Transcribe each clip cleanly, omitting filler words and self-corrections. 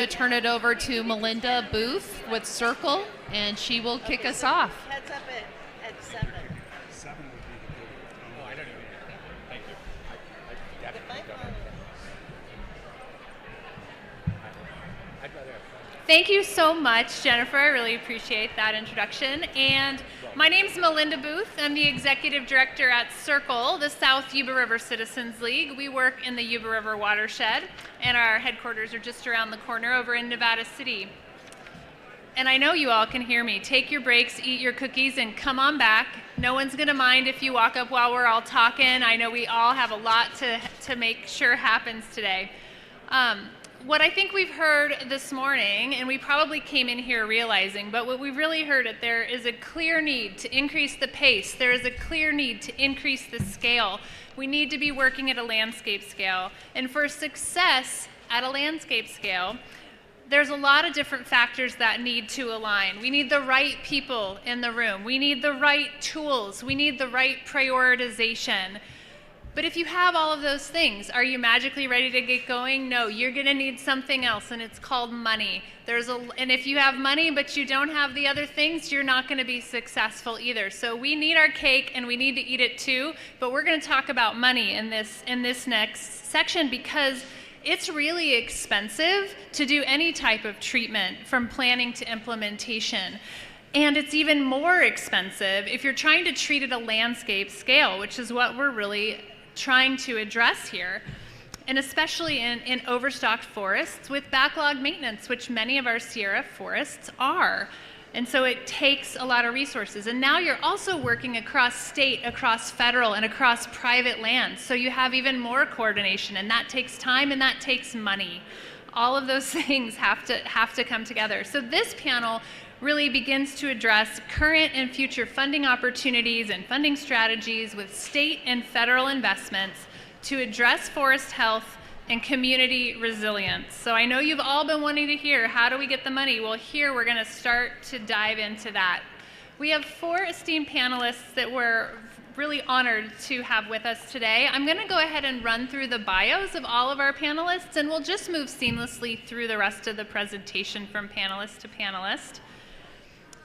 to turn it over to Melinda Booth with Circle, and she will kick us off. Heads up at 7. 7 would be the good. Oh, I don't even know. Thank you. I definitely don't have I'd rather have fun. Thank you so much, Jennifer. I really appreciate that introduction. And my name's Melinda Booth. I'm the executive director at Circle, the South Yuba River Citizens League. We work in the Yuba River watershed, and our headquarters are just around the corner over in Nevada City. And I know you all can hear me. Take your breaks, eat your cookies, and come on back. No one's going to mind if you walk up while we're all talking. I know we all have a lot to make sure happens today. What I think we've heard this morning, and we probably came in here realizing, but what we've really heard that there is a clear need to increase the pace. There is a clear need to increase the scale. We need to be working at a landscape scale. And for success at a landscape scale, there's a lot of different factors that need to align. We need the right people in the room. We need the right tools. We need the right prioritization. But if you have all of those things, are you magically ready to get going? No, you're going to need something else, and it's called money. And if you have money but you don't have the other things, you're not going to be successful either. So we need our cake, and we need to eat it too. But we're going to talk about money in this next section because it's really expensive to do any type of treatment from planning to implementation. And it's even more expensive if you're trying to treat at a landscape scale, which is what we're really trying to address here, and especially in overstocked forests with backlog maintenance, which many of our Sierra forests are. And so it takes a lot of resources. And now you're also working across state, across federal, and across private lands. So you have even more coordination, and that takes time and that takes money. All of those things have to come together. So this panel really begins to address current and future funding opportunities and funding strategies with state and federal investments to address forest health and community resilience. So I know you've all been wanting to hear, how do we get the money? Well, here we're going to start to dive into that. We have 4 esteemed panelists that we're really honored to have with us today. I'm going to go ahead and run through the bios of all of our panelists, and we'll just move seamlessly through the rest of the presentation from panelist to panelist.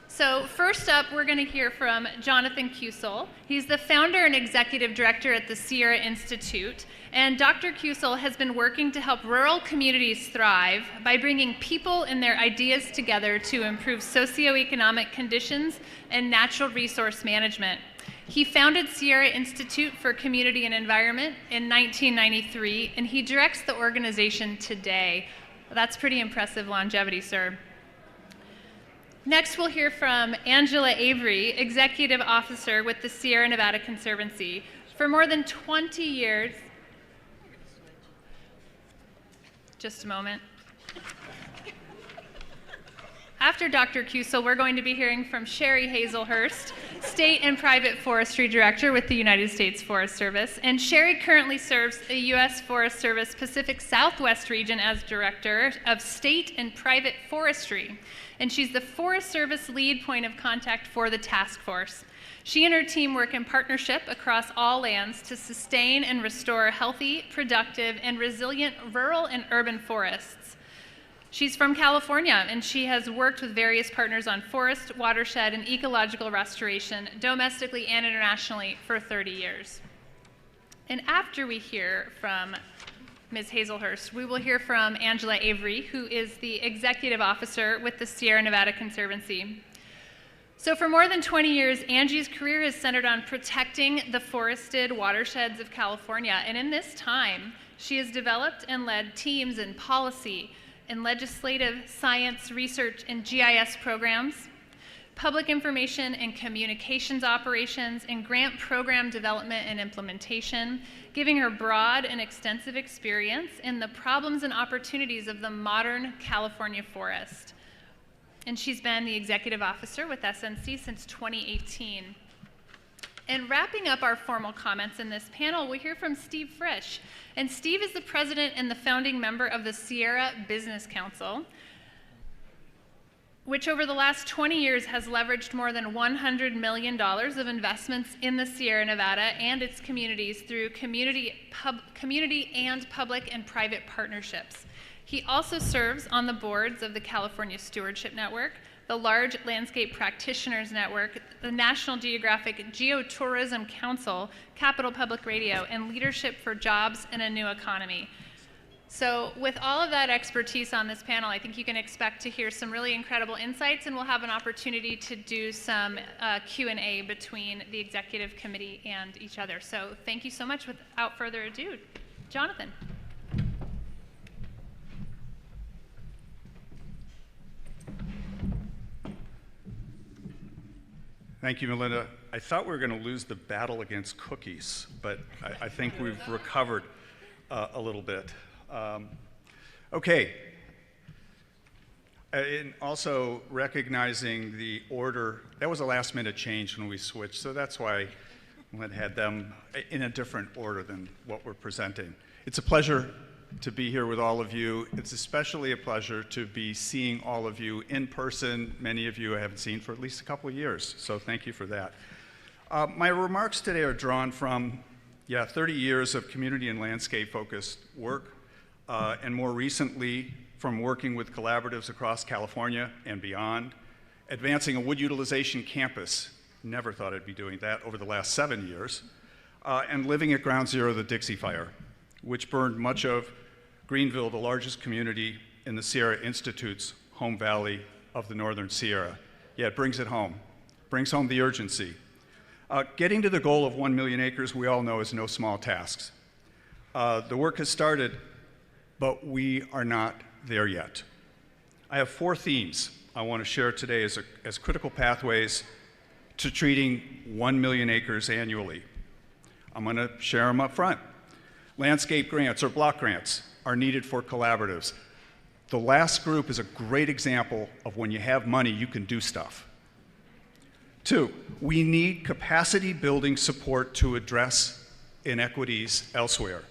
So first up, we're going to hear from Jonathan Kusel. He's the founder and executive director at the Sierra Institute. And Dr. Kusel has been working to help rural communities thrive by bringing people and their ideas together to improve socioeconomic conditions and natural resource management. He founded Sierra Institute for Community and Environment in 1993, and he directs the organization today. That's pretty impressive longevity, sir. Next, we'll hear from Angela Avery, Executive Officer with the Sierra Nevada Conservancy. For more than 20 years, just a moment. After Dr. Kusel, we're going to be hearing from Sherry Hazelhurst, State and Private Forestry Director with the United States Forest Service. And Sherry currently serves the U.S. Forest Service Pacific Southwest region as Director of State and Private Forestry. And she's the Forest Service lead point of contact for the task force. She and her team work in partnership across all lands to sustain and restore healthy, productive, and resilient rural and urban forests. She's from California, and she has worked with various partners on forest, watershed, and ecological restoration domestically and internationally for 30 years. And after we hear from Ms. Hazelhurst, we will hear from Angela Avery, who is the Executive Officer with the Sierra Nevada Conservancy. So for more than 20 years, Angie's career has centered on protecting the forested watersheds of California. And in this time, she has developed and led teams in policy, in legislative, science, research, and GIS programs, public information and communications operations, and grant program development and implementation, giving her broad and extensive experience in the problems and opportunities of the modern California forest. And she's been the executive officer with SNC since 2018. And wrapping up our formal comments in this panel, we'll hear from Steve Frisch. And Steve is the president and the founding member of the Sierra Business Council, which over the last 20 years has leveraged more than $100 million of investments in the Sierra Nevada and its communities through community and public and private partnerships. He also serves on the boards of the California Stewardship Network, the Large Landscape Practitioners Network, the National Geographic Geotourism Council, Capital Public Radio, and Leadership for Jobs in a New Economy. So with all of that expertise on this panel, I think you can expect to hear some really incredible insights, and we'll have an opportunity to do some Q&A between the executive committee and each other. So thank you so much. Without further ado, Jonathan. Thank you, Melinda. I thought we were going to lose the battle against cookies, but I think we've recovered a little bit. Okay. And also recognizing the order, that was a last-minute change when we switched, so that's why we had them in a different order than what we're presenting. It's a pleasure to be here with all of you. It's especially a pleasure to be seeing all of you in person. Many of you I haven't seen for at least a couple of years, so thank you for that. My remarks today are drawn from 30 years of community and landscape-focused work, and more recently from working with collaboratives across California and beyond, advancing a wood utilization campus. Never thought I'd be doing that over the last 7 years, and living at Ground Zero of the Dixie Fire, which burned much of Greenville, the largest community in the Sierra Institute's home valley of the Northern Sierra. Yeah, it brings it home. Brings home the urgency. Getting to the goal of 1 million acres, we all know, is no small task. The work has started, but we are not there yet. I have 4 themes I want to share today as critical pathways to treating 1 million acres annually. I'm going to share them up front. Landscape grants, or block grants, are needed for collaboratives. The last group is a great example of when you have money, you can do stuff. 2, we need capacity building support to address inequities elsewhere.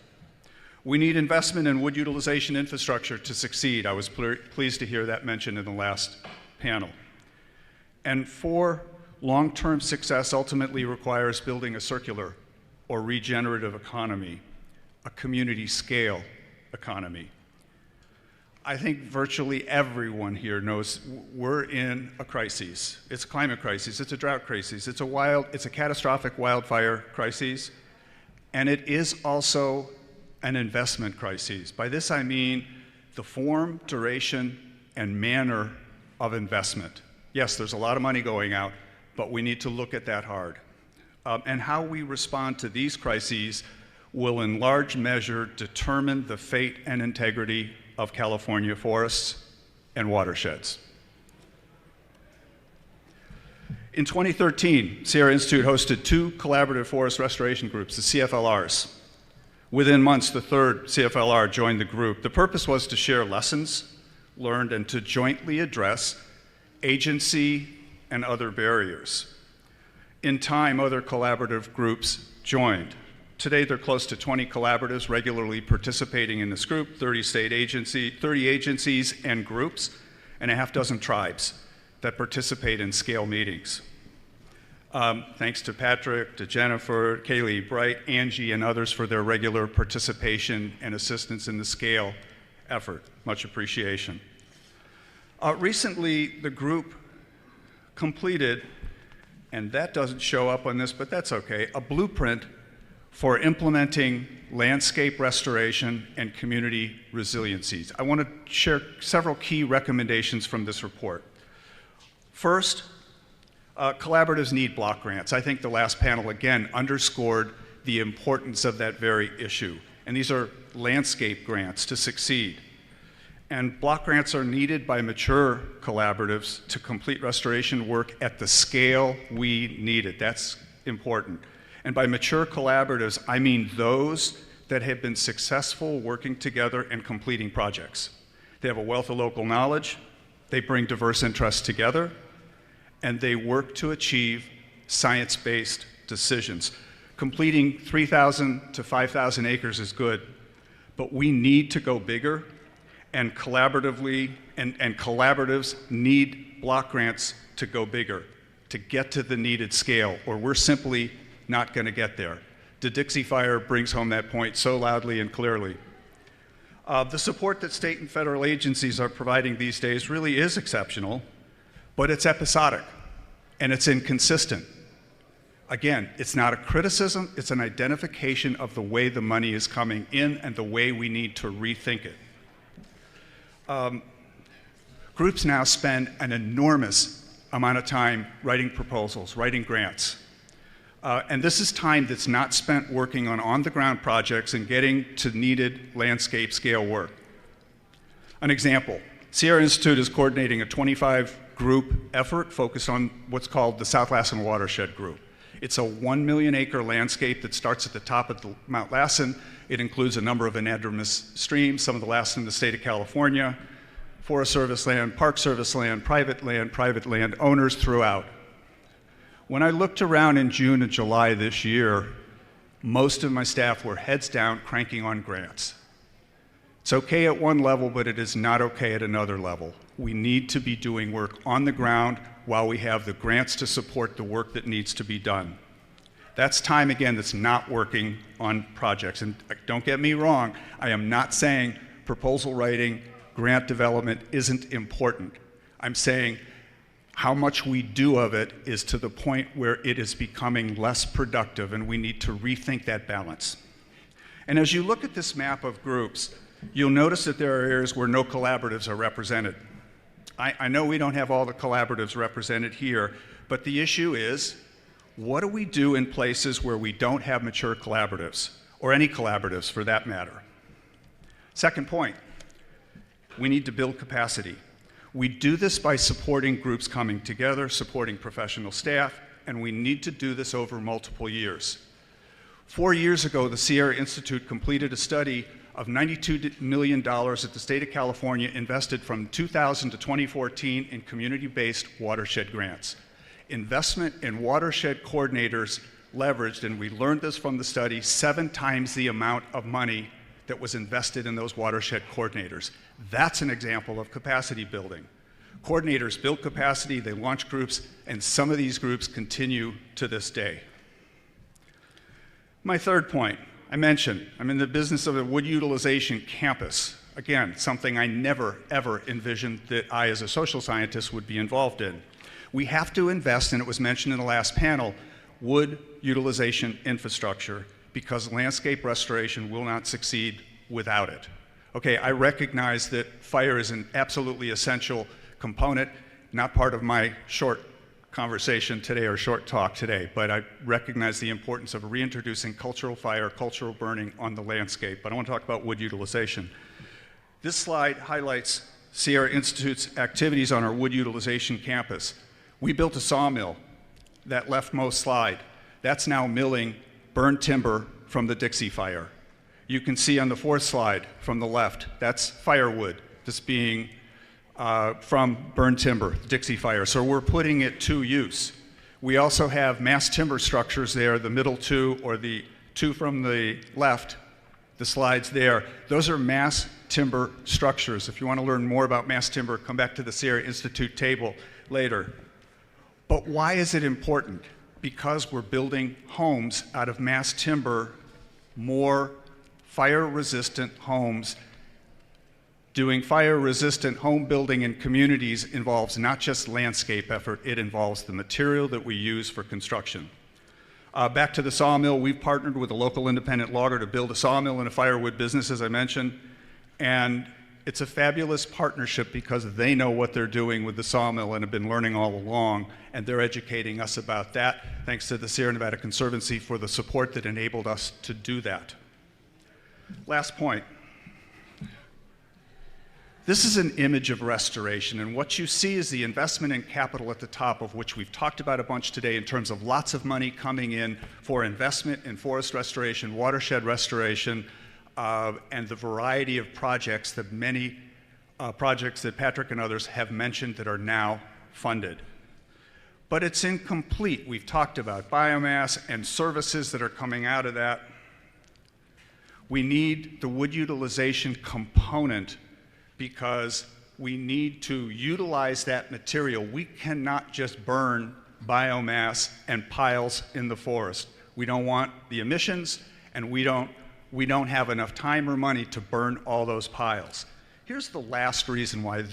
We need investment in wood utilization infrastructure to succeed. I was pleased to hear that mentioned in the last panel. And 4, long-term success ultimately requires building a circular or regenerative economy, a community scale economy. I think virtually everyone here knows we're in a crisis. It's a climate crisis, it's a drought crisis, it's a catastrophic wildfire crisis, and it is also an investment crisis. By this I mean the form, duration, and manner of investment. Yes, there's a lot of money going out, but we need to look at that hard. And how we respond to these crises will in large measure determine the fate and integrity of California forests and watersheds. In 2013, Sierra Institute hosted 2 collaborative forest restoration groups, the CFLRs. Within months, the 3rd CFLR joined the group. The purpose was to share lessons learned and to jointly address agency and other barriers. In time, other collaborative groups joined. Today, there are close to 20 collaboratives regularly participating in this group, 30 agencies and groups, and a half dozen tribes that participate in scale meetings. Thanks to Patrick, to Jennifer, Kaylee Bright, Angie, and others for their regular participation and assistance in the scale effort. Much appreciation. Recently, the group completed, and that doesn't show up on this, but that's okay, a blueprint for implementing landscape restoration and community resiliencies. I want to share several key recommendations from this report. First, collaboratives need block grants. I think the last panel again underscored the importance of that very issue. And these are landscape grants to succeed. And block grants are needed by mature collaboratives to complete restoration work at the scale we need it. That's important. And by mature collaboratives, I mean those that have been successful working together and completing projects. They have a wealth of local knowledge, they bring diverse interests together, and they work to achieve science-based decisions. Completing 3,000 to 5,000 acres is good, but we need to go bigger, and collaboratives need block grants to go bigger, to get to the needed scale, or we're simply not going to get there. The Dixie Fire brings home that point so loudly and clearly. The support that state and federal agencies are providing these days really is exceptional, but it's episodic and it's inconsistent. Again, it's not a criticism, it's an identification of the way the money is coming in and the way we need to rethink it. Groups now spend an enormous amount of time writing proposals, writing grants. And this is time that's not spent working on on-the-ground projects and getting to needed landscape scale work. An example, Sierra Institute is coordinating a 25-group effort focused on what's called the South Lassen Watershed Group. It's a 1 million acre landscape that starts at the top of Mount Lassen. It includes a number of anadromous streams, some of the last in the state of California, Forest Service land, Park Service land, private land owners throughout. When I looked around in June and July this year, most of my staff were heads down cranking on grants. It's okay at one level, but it is not okay at another level. We need to be doing work on the ground while we have the grants to support the work that needs to be done. That's time, again, that's not working on projects. And don't get me wrong, I am not saying proposal writing, grant development isn't important. I'm saying how much we do of it is to the point where it is becoming less productive, and we need to rethink that balance. And as you look at this map of groups, you'll notice that there are areas where no collaboratives are represented. I know we don't have all the collaboratives represented here, but the issue is, what do we do in places where we don't have mature collaboratives, or any collaboratives for that matter? Second point, we need to build capacity. We do this by supporting groups coming together, supporting professional staff, and we need to do this over multiple years. 4 years ago, the Sierra Institute completed a study of $92 million that the state of California invested from 2000 to 2014 in community-based watershed grants. Investment in watershed coordinators leveraged, and we learned this from the study, 7 times the amount of money that was invested in those watershed coordinators. That's an example of capacity building. Coordinators build capacity, they launch groups, and some of these groups continue to this day. My third point, I mentioned, I'm in the business of a wood utilization campus. Again, something I never, ever envisioned that I, as a social scientist, would be involved in. We have to invest, and it was mentioned in the last panel, wood utilization infrastructure, because landscape restoration will not succeed without it. Okay, I recognize that fire is an absolutely essential component, not part of my short conversation today or short talk today, but I recognize the importance of reintroducing cultural fire, cultural burning on the landscape. But I want to talk about wood utilization. This slide highlights Sierra Institute's activities on our wood utilization campus. We built a sawmill, that leftmost slide. That's now milling burned timber from the Dixie Fire. You can see on the fourth slide from the left, that's firewood that's being from burned timber, the Dixie Fire. So we're putting it to use. We also have mass timber structures there, the middle two, or the two from the left, the slides there. Those are mass timber structures. If you want to learn more about mass timber, come back to the Sierra Institute table later. But why is it important? Because we're building homes out of mass timber, more fire-resistant homes. Doing fire-resistant home building in communities involves not just landscape effort, it involves the material that we use for construction. Back to the sawmill, we've partnered with a local independent logger to build a sawmill and a firewood business, as I mentioned, and it's a fabulous partnership because they know what they're doing with the sawmill and have been learning all along, and they're educating us about that. Thanks to the Sierra Nevada Conservancy for the support that enabled us to do that. Last point. This is an image of restoration, and what you see is the investment in capital at the top, of which we've talked about a bunch today in terms of lots of money coming in for investment in forest restoration, watershed restoration, and the variety of projects, the many projects that Patrick and others have mentioned that are now funded. But it's incomplete. We've talked about biomass and services that are coming out of that. We need the wood utilization component because we need to utilize that material. We cannot just burn biomass and piles in the forest. We don't want the emissions, and we don't we don't have enough time or money to burn all those piles. Here's the last reason why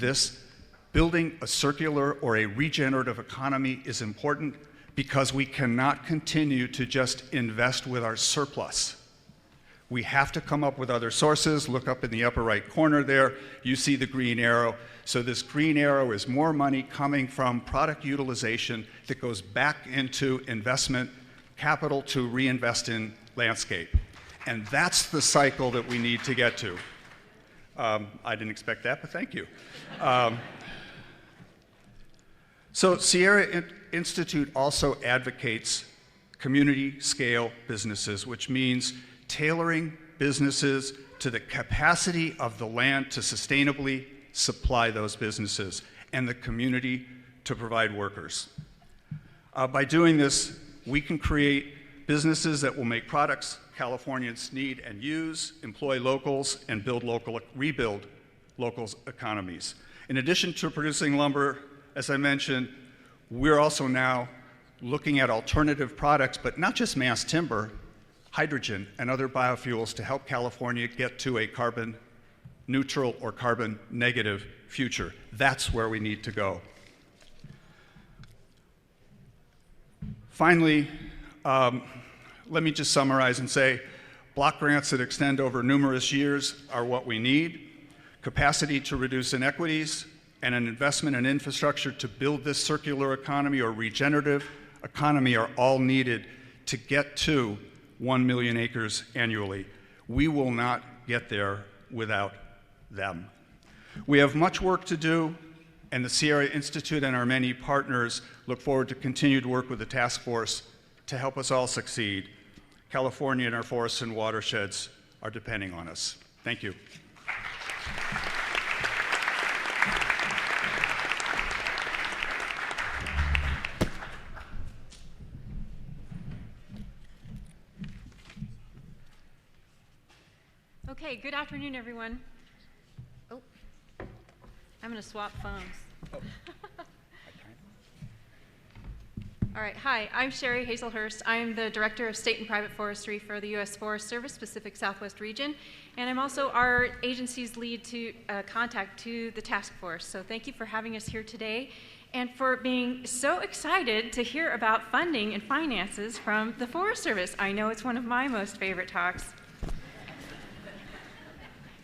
building a circular or a regenerative economy is important, because we cannot continue to just invest with our surplus. We have to come up with other sources. Look up in the upper right corner there. You see the green arrow. So this green arrow is more money coming from product utilization that goes back into investment capital to reinvest in landscape. And that's the cycle that we need to get to. I didn't expect that, but thank you. So Sierra Institute also advocates community scale businesses, which means tailoring businesses to the capacity of the land to sustainably supply those businesses and the community to provide workers. By doing this, we can create businesses that will make products Californians need and use, employ locals, and rebuild local economies. In addition to producing lumber, as I mentioned, we're also now looking at alternative products, but not just mass timber, hydrogen and other biofuels to help California get to a carbon neutral or carbon negative future. That's where we need to go. Finally, let me just summarize and say, block grants that extend over numerous years are what we need. Capacity to reduce inequities and an investment in infrastructure to build this circular economy or regenerative economy are all needed to get to 1 million acres annually. We will not get there without them. We have much work to do, and the Sierra Institute and our many partners look forward to continued work with the task force to help us all succeed. California and our forests and watersheds are depending on us. Thank you. Okay, good afternoon, everyone. Oh, I'm going to swap phones. All right, hi, I'm Sherry Hazelhurst. I'm the Director of State and Private Forestry for the U.S. Forest Service Pacific Southwest Region, and I'm also our agency's lead contact to the task force. So thank you for having us here today and for being so excited to hear about funding and finances from the Forest Service. I know it's one of my most favorite talks.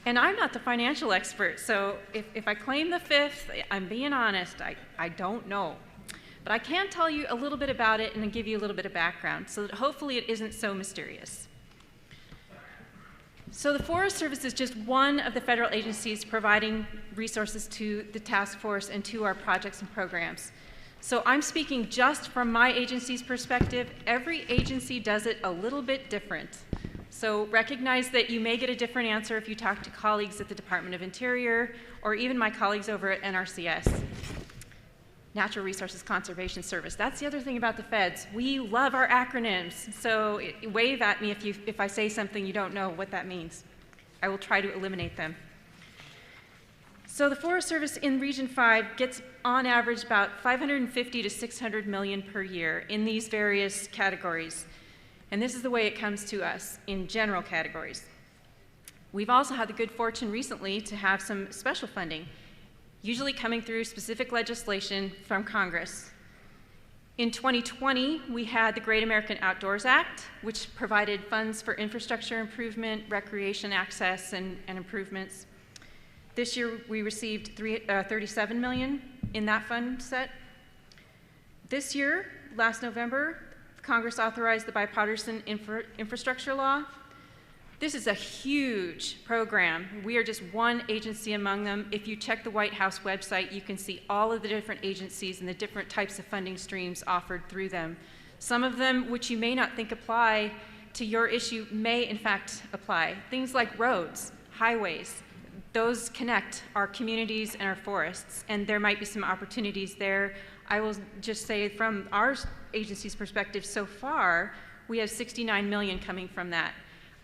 And I'm not the financial expert, so if I claim the fifth, I'm being honest, I don't know. But I can tell you a little bit about it and give you a little bit of background so that hopefully it isn't so mysterious. So the Forest Service is just one of the federal agencies providing resources to the task force and to our projects and programs. So I'm speaking just from my agency's perspective. Every agency does it a little bit different. So recognize that you may get a different answer if you talk to colleagues at the Department of Interior or even my colleagues over at NRCS. Natural Resources Conservation Service. That's the other thing about the feds. We love our acronyms, so wave at me if I say something you don't know what that means. I will try to eliminate them. So the Forest Service in Region 5 gets on average about $550 to $600 million per year in these various categories. And this is the way it comes to us in general categories. We've also had the good fortune recently to have some special funding, usually coming through specific legislation from Congress. In 2020, we had the Great American Outdoors Act, which provided funds for infrastructure improvement, recreation access, and improvements. This year, we received $37 million in that fund set. This year, last November, Congress authorized the bipartisan infrastructure law. This is a huge program. We are just one agency among them. If you check the White House website, you can see all of the different agencies and the different types of funding streams offered through them. Some of them, which you may not think apply to your issue, may in fact apply. Things like roads, highways, those connect our communities and our forests, and there might be some opportunities there. I will just say from our agency's perspective so far, we have $69 million coming from that.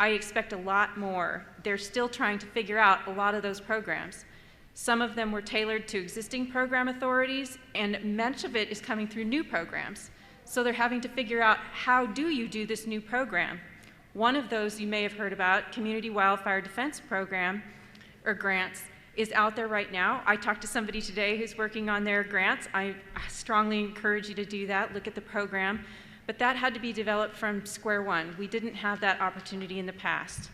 I expect a lot more. They're still trying to figure out a lot of those programs. Some of them were tailored to existing program authorities, and much of it is coming through new programs. So they're having to figure out, how do you do this new program? One of those you may have heard about, Community Wildfire Defense Program, or grants, is out there right now. I talked to somebody today who's working on their grants. I strongly encourage you to do that, look at the program. But that had to be developed from square one. We didn't have that opportunity in the past.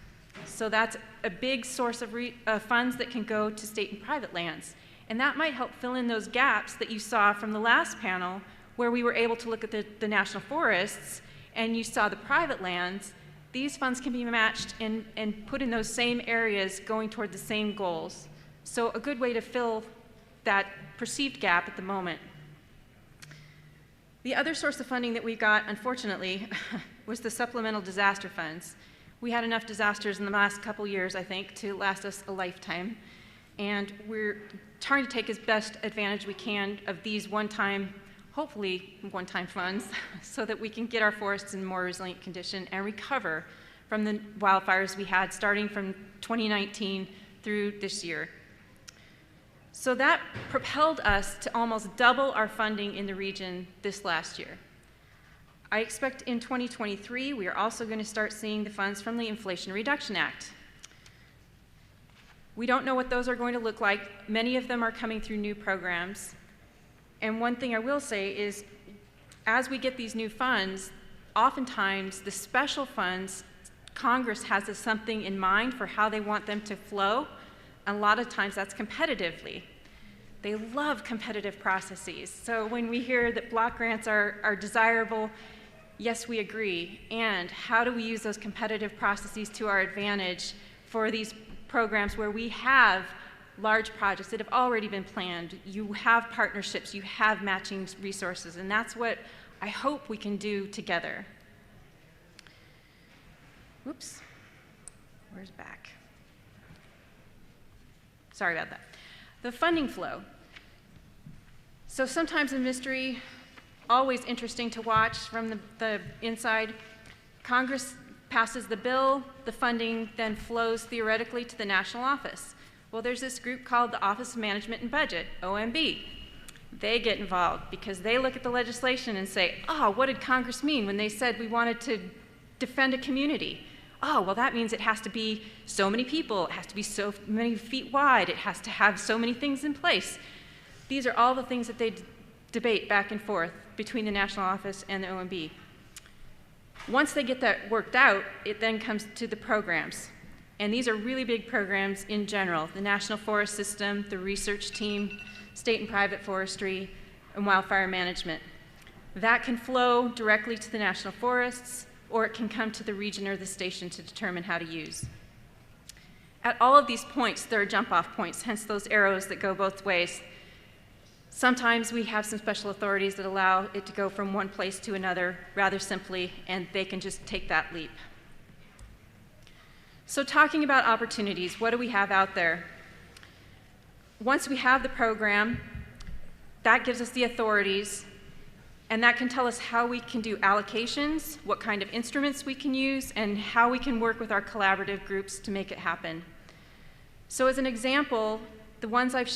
So that's a big source of funds that can go to state and private lands. And that might help fill in those gaps that you saw from the last panel, where we were able to look at the national forests and you saw the private lands. These funds can be matched and put in those same areas going toward the same goals. So a good way to fill that perceived gap at the moment. The other source of funding that we got, unfortunately, was the supplemental disaster funds. We had enough disasters in the last couple years, I think, to last us a lifetime. And we're trying to take as best advantage we can of these one-time, hopefully one-time funds, so that we can get our forests in more resilient condition and recover from the wildfires we had starting from 2019 through this year. So that propelled us to almost double our funding in the region this last year. I expect in 2023, we are also going to start seeing the funds from the Inflation Reduction Act. We don't know what those are going to look like. Many of them are coming through new programs. And one thing I will say is, as we get these new funds, oftentimes the special funds, Congress has something in mind for how they want them to flow. A lot of times that's competitively. They love competitive processes. So when we hear that block grants are desirable, yes, we agree. And how do we use those competitive processes to our advantage for these programs where we have large projects that have already been planned? You have partnerships, you have matching resources, and that's what I hope we can do together. Whoops, where's back? Sorry about that. The funding flow. So sometimes a mystery, always interesting to watch from the inside. Congress passes the bill, the funding then flows theoretically to the national office. Well, there's this group called the Office of Management and Budget, OMB. They get involved because they look at the legislation and say, oh, what did Congress mean when they said we wanted to defend a community? Oh, well, that means it has to be so many people, it has to be so many feet wide, it has to have so many things in place. These are all the things that they debate back and forth between the national office and the OMB. Once they get that worked out, it then comes to the programs. And these are really big programs in general: the National Forest System, the research team, state and private forestry, and wildfire management. That can flow directly to the national forests, or it can come to the region or the station to determine how to use. At all of these points, there are jump-off points, hence those arrows that go both ways. Sometimes we have some special authorities that allow it to go from one place to another rather simply, and they can just take that leap. So talking about opportunities, what do we have out there? Once we have the program, that gives us the authorities, and that can tell us how we can do allocations, what kind of instruments we can use, and how we can work with our collaborative groups to make it happen. So as an example, the ones I've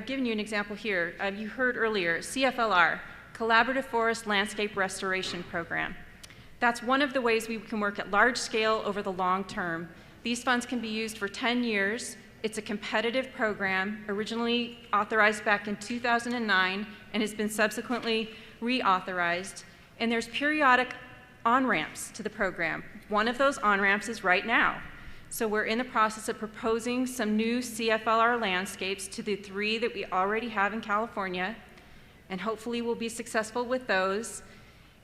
given you an example here. You heard earlier, CFLR, Collaborative Forest Landscape Restoration Program. That's one of the ways we can work at large scale over the long term. These funds can be used for 10 years. It's a competitive program, originally authorized back in 2009, and has been subsequently reauthorized. And there's periodic on-ramps to the program. One of those on-ramps is right now. So we're in the process of proposing some new CFLR landscapes to the 3 that we already have in California, and hopefully we'll be successful with those,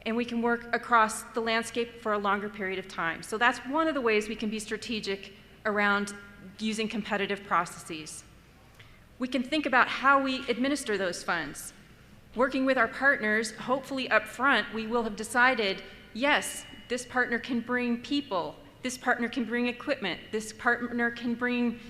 and we can work across the landscape for a longer period of time. So that's one of the ways we can be strategic around using competitive processes. We can think about how we administer those funds. Working with our partners, hopefully up front, we will have decided, yes, this partner can bring people, this partner can bring equipment, this partner can bring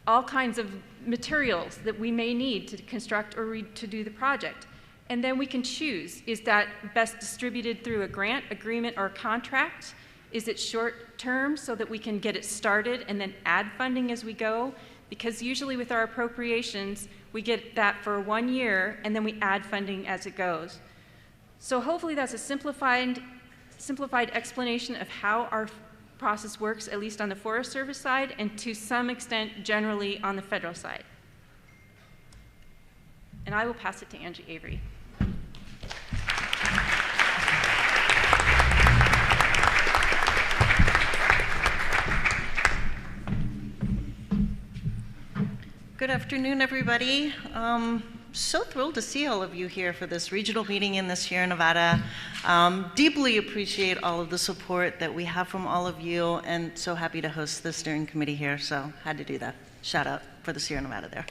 all kinds of materials that we may need to construct or to do the project. And then we can choose, is that best distributed through a grant, agreement, or contract? Is it short term so that we can get it started and then add funding as we go? Because usually with our appropriations, we get that for 1 year and then we add funding as it goes. So hopefully that's a simplified simplified explanation of how our process works, at least on the Forest Service side, and to some extent generally on the federal side. And I will pass it to Angie Avery. Good afternoon, everybody. So thrilled to see all of you here for this regional meeting in the Sierra Nevada. Deeply appreciate all of the support that we have from all of you, and so happy to host the steering committee here, so had to do that. Shout out for the Sierra Nevada there.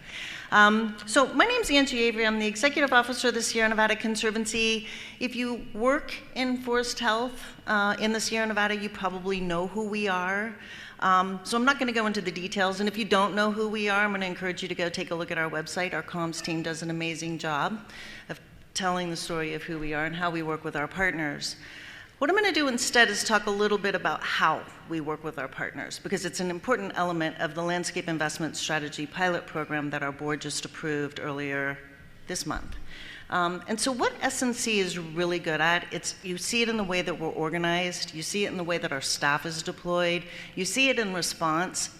So my name's Angie Avery. I'm the Executive Officer of the Sierra Nevada Conservancy. If you work in forest health in the Sierra Nevada, you probably know who we are. So I'm not going to go into the details, and if you don't know who we are, I'm going to encourage you to go take a look at our website. Our comms team does an amazing job of telling the story of who we are and how we work with our partners. What I'm going to do instead is talk a little bit about how we work with our partners, because it's an important element of the Landscape Investment Strategy pilot program that our board just approved earlier this month. And so what SNC is really good at, you see it in the way that we're organized, you see it in the way that our staff is deployed, you see it in response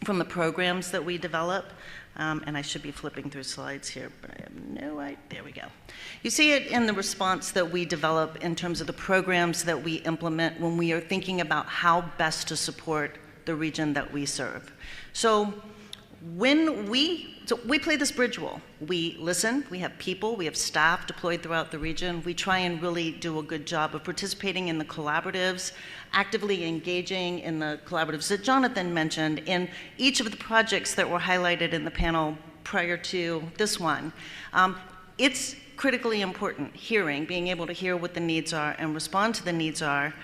from the programs that we develop. And I should be flipping through slides here, but I have no idea. There we go. You see it in the response that we develop in terms of the programs that we implement when we are thinking about how best to support the region that we serve. So we play this bridge role. We listen, we have people, we have staff deployed throughout the region. We try and really do a good job of participating in the collaboratives, actively engaging in the collaboratives that Jonathan mentioned, in each of the projects that were highlighted in the panel prior to this one. It's critically important, being able to hear what the needs are and respond to the needs are,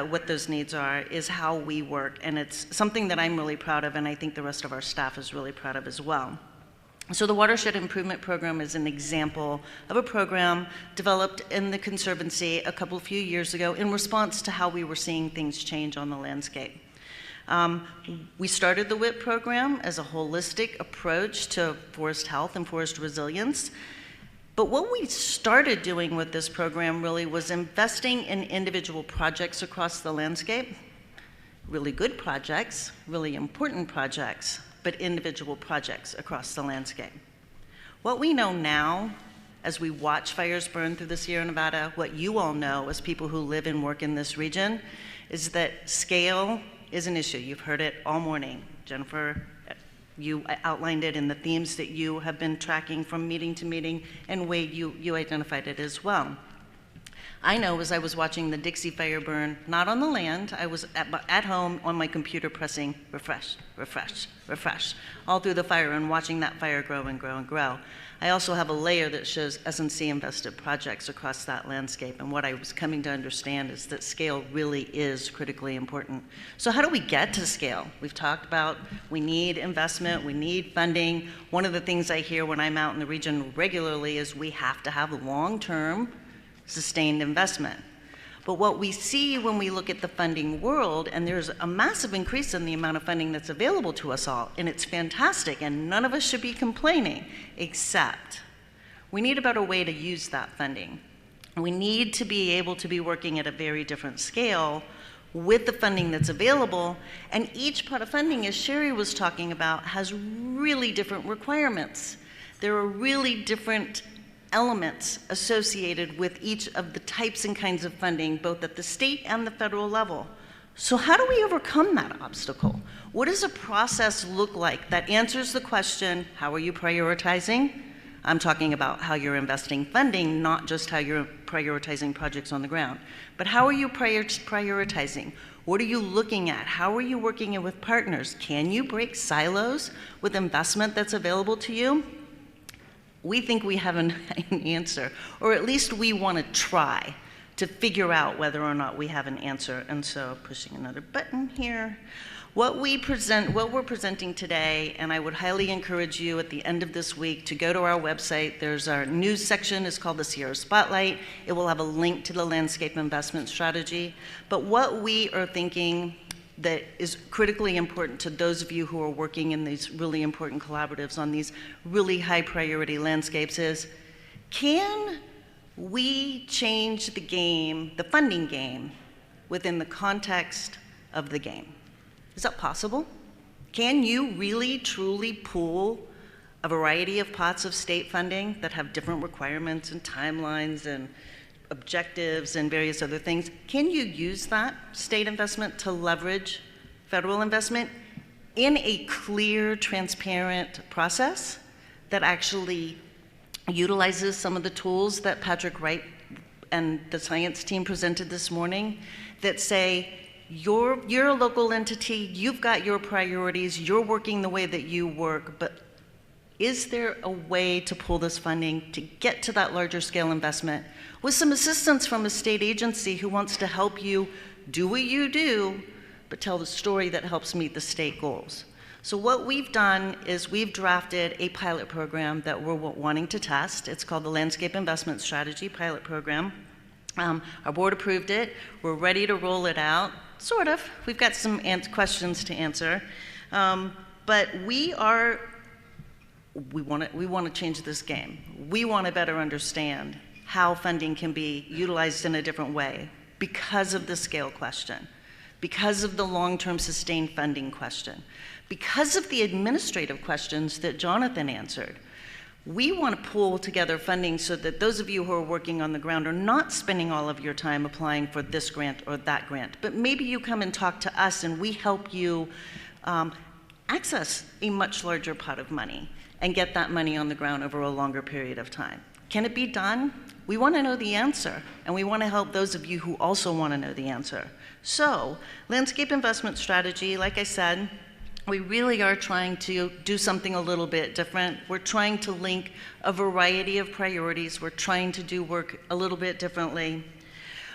what those needs are, is how we work. And it's something that I'm really proud of, and I think the rest of our staff is really proud of as well. So the Watershed Improvement Program is an example of a program developed in the Conservancy a few years ago in response to how we were seeing things change on the landscape. We started the WIP program as a holistic approach to forest health and forest resilience. But what we started doing with this program really was investing in individual projects across the landscape, really good projects, really important projects, but individual projects across the landscape. What we know now, as we watch fires burn through the Sierra Nevada, what you all know as people who live and work in this region, is that scale is an issue. You've heard it all morning. Jennifer, you outlined it in the themes that you have been tracking from meeting to meeting, and Wade, you identified it as well. I know as I was watching the Dixie fire burn, not on the land, I was at home on my computer pressing refresh, refresh, refresh, all through the fire and watching that fire grow and grow and grow. I also have a layer that shows SNC invested projects across that landscape, and what I was coming to understand is that scale really is critically important. So how do we get to scale? We've talked about we need investment, we need funding. One of the things I hear when I'm out in the region regularly is we have to have long-term sustained investment. But what we see when we look at the funding world, and there's a massive increase in the amount of funding that's available to us all, and it's fantastic, and none of us should be complaining, except we need a better way to use that funding. We need to be able to be working at a very different scale with the funding that's available, and each pot of funding, as Sherry was talking about, has really different requirements. There are really different elements associated with each of the types and kinds of funding, both at the state and the federal level. So how do we overcome that obstacle? What does a process look like that answers the question, how are you prioritizing? I'm talking about how you're investing funding, not just how you're prioritizing projects on the ground. But how are you prioritizing? What are you looking at? How are you working with partners? Can you break silos with investment that's available to you? We think we have an answer, or at least we want to try to figure out whether or not we have an answer. And so, pushing another button here. What we're presenting today, and I would highly encourage you at the end of this week to go to our website. There's our news section, it's called the Sierra Spotlight. It will have a link to the Landscape Investment Strategy. But what we are thinking that is critically important to those of you who are working in these really important collaboratives on these really high priority landscapes is, can we change the game, the funding game, within the context of the game. Is that possible? Can you really, truly pool a variety of pots of state funding that have different requirements and timelines and objectives and various other things? Can you use that state investment to leverage federal investment in a clear, transparent process that actually utilizes some of the tools that Patrick Wright and the science team presented this morning that say, you're a local entity, you've got your priorities, you're working the way that you work, but is there a way to pull this funding to get to that larger scale investment with some assistance from a state agency who wants to help you do what you do, but tell the story that helps meet the state goals? So what we've done is we've drafted a pilot program that we're wanting to test. It's called the Landscape Investment Strategy Pilot Program. Our board approved it. We're ready to roll it out, sort of. We've got some questions to answer. But we want to change this game. We want to better understand how funding can be utilized in a different way because of the scale question, because of the long-term sustained funding question, because of the administrative questions that Jonathan answered. We want to pool together funding so that those of you who are working on the ground are not spending all of your time applying for this grant or that grant, but maybe you come and talk to us and we help you access a much larger pot of money and get that money on the ground over a longer period of time. Can it be done? We want to know the answer, and we want to help those of you who also want to know the answer. So, Landscape Investment Strategy, like I said, we really are trying to do something a little bit different. We're trying to link a variety of priorities. We're trying to do work a little bit differently.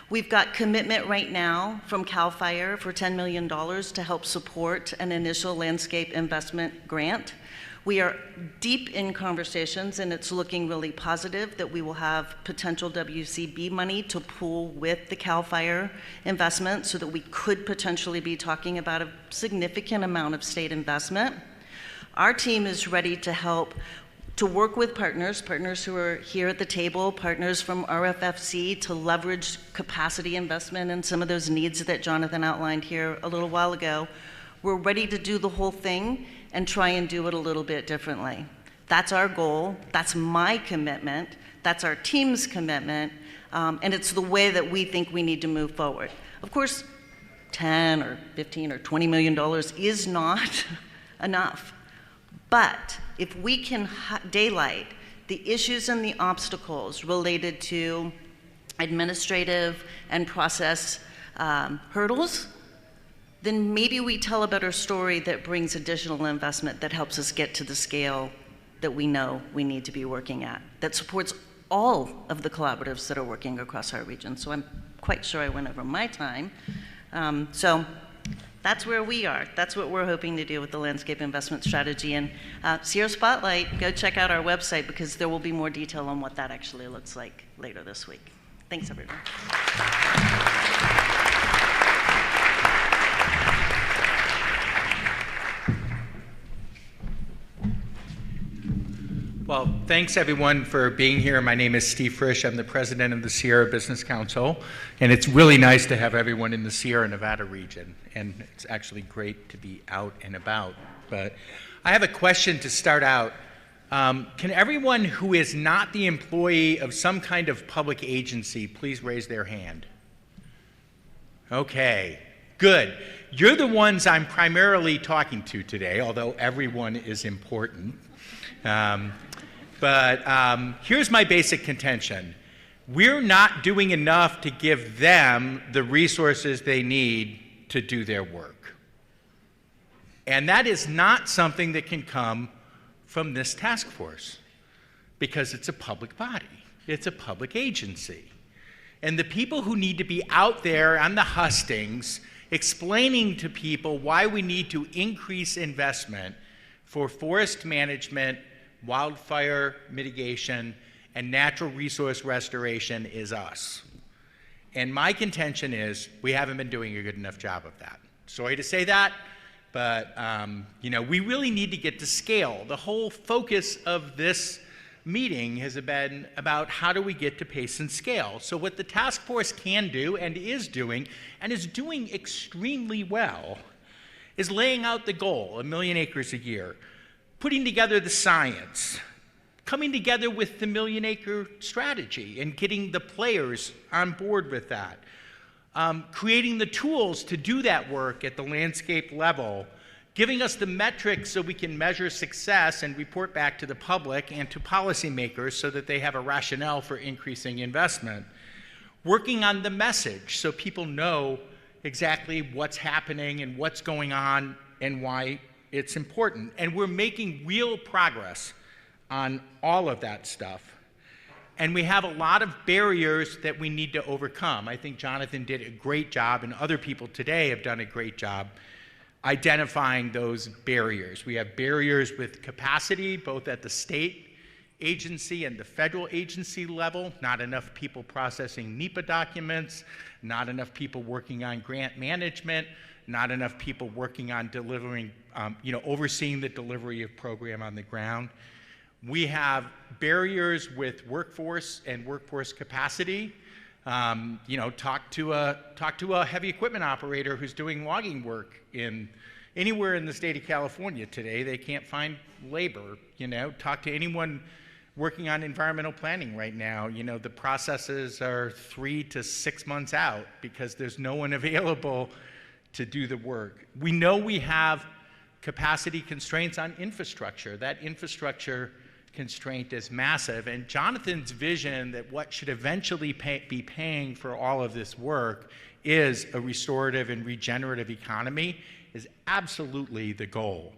We've got commitment right now from CAL FIRE for $10 million to help support an initial landscape investment grant. We are deep in conversations, and it's looking really positive that we will have potential WCB money to pool with the CAL FIRE investment so that we could potentially be talking about a significant amount of state investment. Our team is ready to help to work with partners who are here at the table, partners from RFFC, to leverage capacity investment and some of those needs that Jonathan outlined here a little while ago. We're ready to do the whole thing and try and do it a little bit differently. That's our goal, that's my commitment, that's our team's commitment, and it's the way that we think we need to move forward. Of course, 10 or 15 or $20 million is not enough, but if we can daylight the issues and the obstacles related to administrative and process hurdles, then maybe we tell a better story that brings additional investment that helps us get to the scale that we know we need to be working at, that supports all of the collaboratives that are working across our region. So I'm quite sure I went over my time. So that's where we are. That's what we're hoping to do with the Landscape Investment Strategy. And Sierra Spotlight, go check out our website because there will be more detail on what that actually looks like later this week. Thanks, everyone. Well, thanks everyone for being here. My name is Steve Frisch. I'm the president of the Sierra Business Council, and it's really nice to have everyone in the Sierra Nevada region, and it's actually great to be out and about. But I have a question to start out. Can everyone who is not the employee of some kind of public agency please raise their hand? Okay, good. You're the ones I'm primarily talking to today, although everyone is important. But here's my basic contention. We're not doing enough to give them the resources they need to do their work. And that is not something that can come from this task force because it's a public body. It's a public agency. And the people who need to be out there on the hustings explaining to people why we need to increase investment for forest management, wildfire mitigation, and natural resource restoration is us. And my contention is we haven't been doing a good enough job of that. Sorry to say that, but we really need to get to scale. The whole focus of this meeting has been about how do we get to pace and scale. So what the task force can do and is doing extremely well, is laying out the goal, 1 million acres a year, putting together the science, coming together with the 1 million acre strategy and getting the players on board with that, creating the tools to do that work at the landscape level, giving us the metrics so we can measure success and report back to the public and to policymakers so that they have a rationale for increasing investment, working on the message so people know exactly what's happening and what's going on and why it's important. And we're making real progress on all of that stuff. And we have a lot of barriers that we need to overcome. I think Jonathan did a great job, and other people today have done a great job identifying those barriers. We have barriers with capacity, both at the state agency and the federal agency level, not enough people processing NEPA documents, not enough people working on grant management, not enough people working on delivering, overseeing the delivery of program on the ground. We have barriers with workforce and workforce capacity. Talk to a heavy equipment operator who's doing logging work anywhere in the state of California today. They can't find labor. Talk to anyone working on environmental planning right now. The processes are 3 to 6 months out because there's no one available to do the work. We know we have capacity constraints on infrastructure. That infrastructure constraint is massive, and Jonathan's vision that what should eventually be paying for all of this work is a restorative and regenerative economy is absolutely the goal.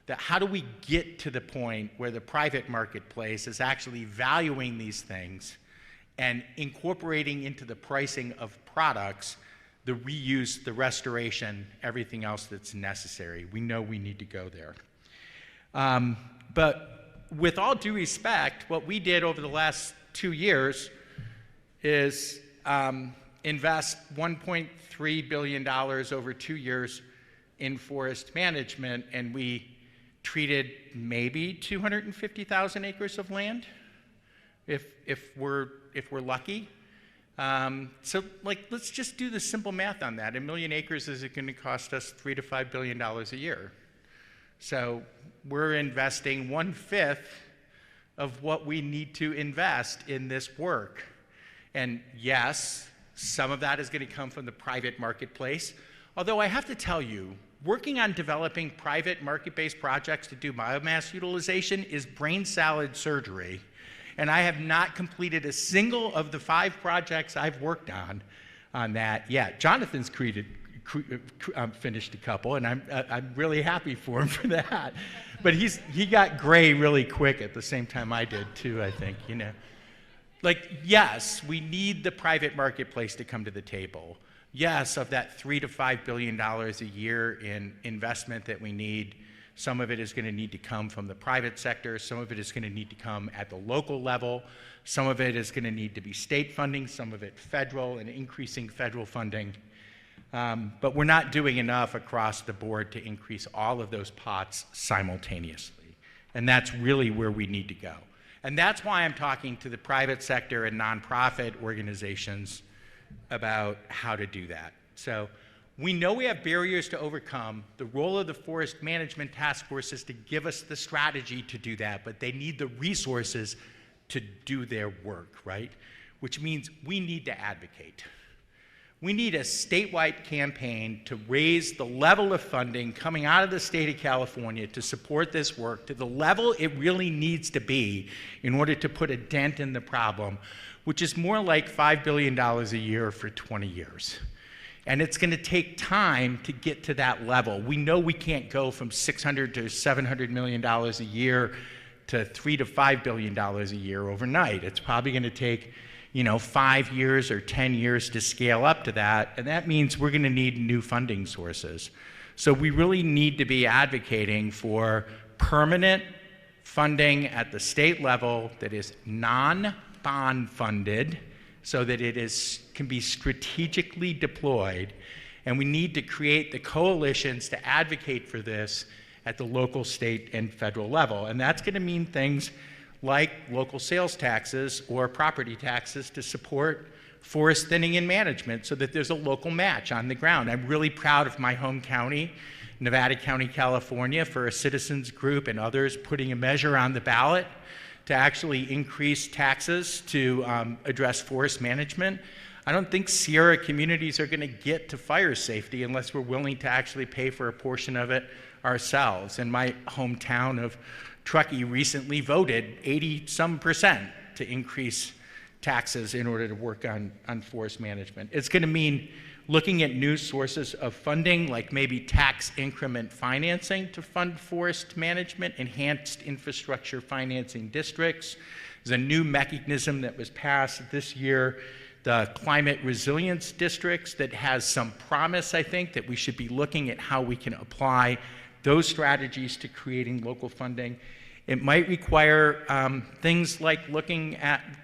That how do we get to the point where the private marketplace is actually valuing these things and incorporating into the pricing of products the reuse, the restoration, everything else that's necessary. We know we need to go there. But with all due respect, what we did over the last 2 years is invest $1.3 billion over 2 years in forest management, and we treated maybe 250,000 acres of land, if we're lucky. Let's just do the simple math on that. 1 million acres is going to cost us $3 to $5 billion a year. So we're investing 1/5 of what we need to invest in this work. And yes, some of that is going to come from the private marketplace. Although I have to tell you, working on developing private market-based projects to do biomass utilization is brain salad surgery. And I have not completed a single of the 5 projects I've worked on that yet. Jonathan's finished a couple, and I'm really happy for him for that. But he got gray really quick at the same time I did too, I think, Yes, we need the private marketplace to come to the table. Yes, of that $3 to $5 billion a year in investment that we need, some of it is going to need to come from the private sector, some of it is going to need to come at the local level, some of it is going to need to be state funding, some of it federal and increasing federal funding. But we're not doing enough across the board to increase all of those pots simultaneously. And that's really where we need to go. And that's why I'm talking to the private sector and nonprofit organizations about how to do that. So we know we have barriers to overcome. The role of the Forest Management Task Force is to give us the strategy to do that, but they need the resources to do their work, right? Which means we need to advocate. We need a statewide campaign to raise the level of funding coming out of the state of California to support this work to the level it really needs to be in order to put a dent in the problem, which is more like $5 billion a year for 20 years. And it's going to take time to get to that level. We know we can't go from $600 to $700 million a year to $3 to $5 billion a year overnight. It's probably going to take 5 years or 10 years to scale up to that, and that means we're going to need new funding sources. So we really need to be advocating for permanent funding at the state level that is non-bond funded so that it can be strategically deployed, and we need to create the coalitions to advocate for this at the local, state, and federal level. And that's going to mean things like local sales taxes or property taxes to support forest thinning and management so that there's a local match on the ground. I'm really proud of my home county, Nevada County, California, for a citizens group and others putting a measure on the ballot to actually increase taxes to address forest management. I don't think Sierra communities are going to get to fire safety unless we're willing to actually pay for a portion of it ourselves. And my hometown of Truckee recently voted 80% to increase taxes in order to work on forest management. It's going to mean looking at new sources of funding, like maybe tax increment financing to fund forest management, enhanced infrastructure financing districts. There's a new mechanism that was passed this year, the climate resilience districts, that has some promise, I think, that we should be looking at how we can apply those strategies to creating local funding. It might require things like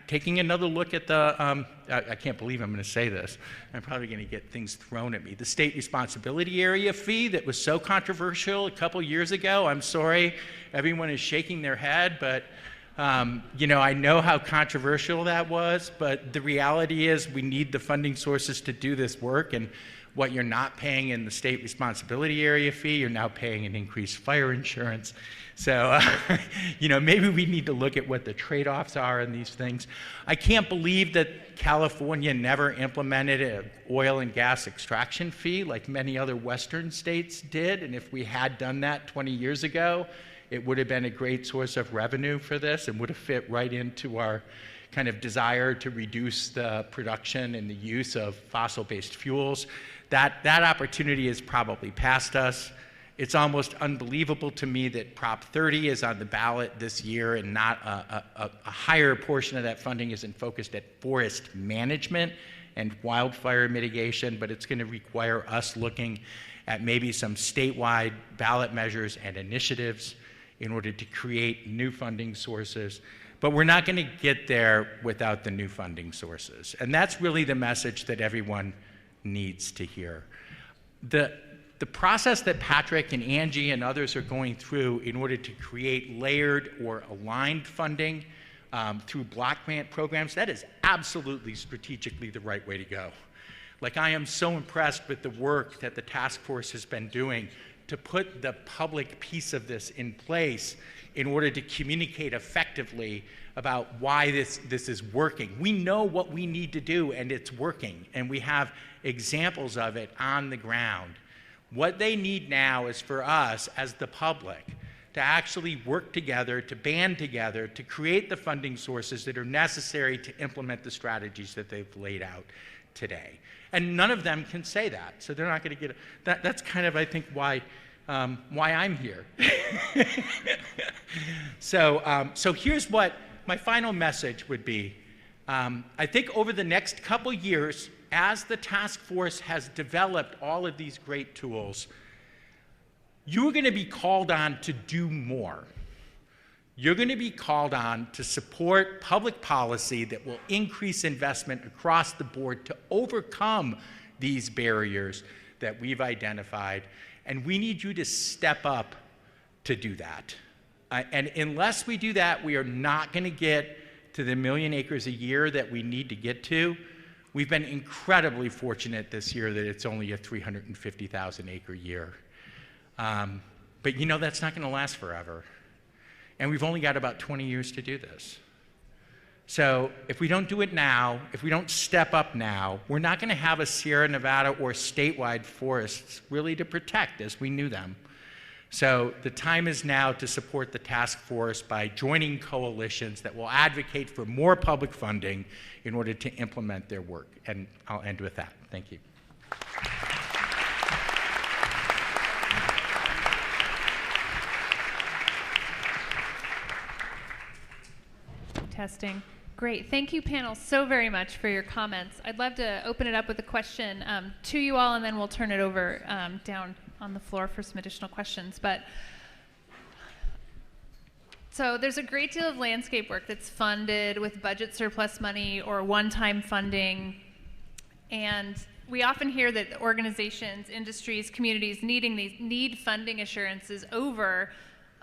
taking another look at the, I can't believe I'm going to say this. I'm probably going to get things thrown at me. The state responsibility area fee that was so controversial a couple years ago. I'm sorry, everyone is shaking their head, but I know how controversial that was, but the reality is we need the funding sources to do this work, and what you're not paying in the state responsibility area fee, you're now paying in increased fire insurance. So, maybe we need to look at what the trade-offs are in these things. I can't believe that California never implemented an oil and gas extraction fee like many other Western states did, and if we had done that 20 years ago, it would have been a great source of revenue for this and would have fit right into our kind of desire to reduce the production and the use of fossil-based fuels. That opportunity is probably past us. It's almost unbelievable to me that Prop 30 is on the ballot this year and not a higher portion of that funding isn't focused at forest management and wildfire mitigation, but it's going to require us looking at maybe some statewide ballot measures and initiatives in order to create new funding sources. But we're not going to get there without the new funding sources. And that's really the message that everyone needs to hear. The process that Patrick and Angie and others are going through in order to create layered or aligned funding through block grant programs, that is absolutely strategically the right way to go. Like, I am so impressed with the work that the task force has been doing to put the public piece of this in place in order to communicate effectively about why this is working. We know what we need to do, and it's working, and we have examples of it on the ground. What they need now is for us, as the public, to actually work together, to band together, to create the funding sources that are necessary to implement the strategies that they've laid out today. And none of them can say that, so they're not going to get it. That's kind of, I think, why I'm here. So here's what my final message would be. I think over the next couple years, as the task force has developed all of these great tools, you're going to be called on to do more. You're going to be called on to support public policy that will increase investment across the board to overcome these barriers that we've identified. And we need you to step up to do that. And unless we do that, we are not going to get to the 1 million acres a year that we need to get to. We've been incredibly fortunate this year that it's only a 350,000 acre year. But that's not going to last forever. And we've only got about 20 years to do this. So if we don't do it now, if we don't step up now, we're not going to have a Sierra Nevada or statewide forests really to protect as we knew them. So the time is now to support the task force by joining coalitions that will advocate for more public funding in order to implement their work. And I'll end with that. Thank you. Testing. Great. Thank you, panel, so very much for your comments. I'd love to open it up with a question to you all, and then we'll turn it over down on the floor for some additional questions. So there's a great deal of landscape work that's funded with budget surplus money or one-time funding, and we often hear that organizations, industries, communities need funding assurances over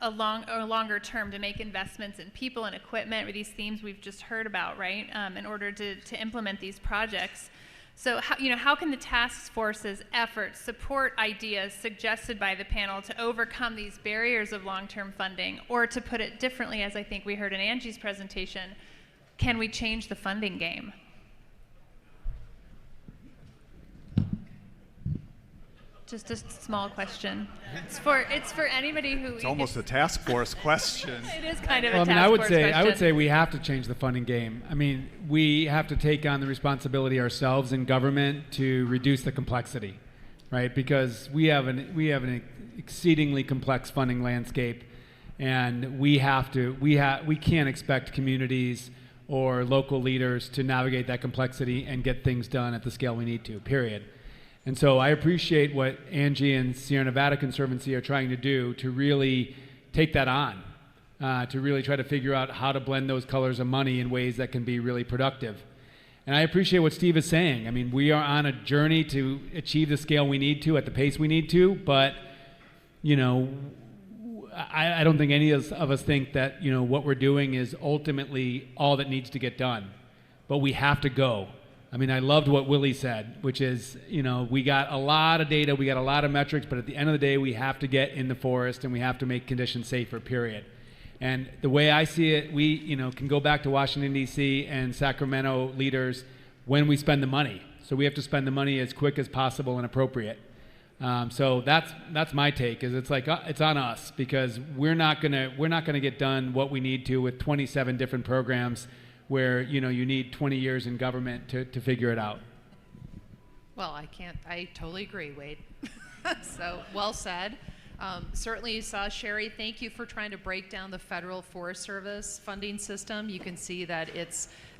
a longer term to make investments in people and equipment, or these themes we've just heard about, right, in order to implement these projects. So how can the task force's efforts support ideas suggested by the panel to overcome these barriers of long-term funding? Or to put it differently, as I think we heard in Angie's presentation, can we change the funding game? Just a small question. It's for anybody who. It's almost a task force question. It is kind of Well, a task I would force say question. I would say we have to change the funding game. I mean, we have to take on the responsibility ourselves in government to reduce the complexity, right? Because we have an exceedingly complex funding landscape, and we can't expect communities or local leaders to navigate that complexity and get things done at the scale we need to. Period. And so I appreciate what Angie and Sierra Nevada Conservancy are trying to do to really take that on, to really try to figure out how to blend those colors of money in ways that can be really productive. And I appreciate what Steve is saying. I mean, we are on a journey to achieve the scale we need to at the pace we need to, but, you know, I don't think any of us think that, you know, what we're doing is ultimately all that needs to get done. But we have to go. I mean, I loved what Willie said, which is, you know, we got a lot of data, we got a lot of metrics, but at the end of the day, we have to get in the forest and we have to make conditions safer, period. And the way I see it, we, you know, can go back to Washington, D.C. and Sacramento leaders when we spend the money. So we have to spend the money as quick as possible and appropriate. So that's my take. Is it's like it's on us, because we're not gonna get done what we need to with 27 different programs, where, you know, you need 20 years in government to figure it out. Well, I totally agree, Wade. So, well said. Certainly you saw, Sherry, thank you for trying to break down the Federal Forest Service funding system. You can see that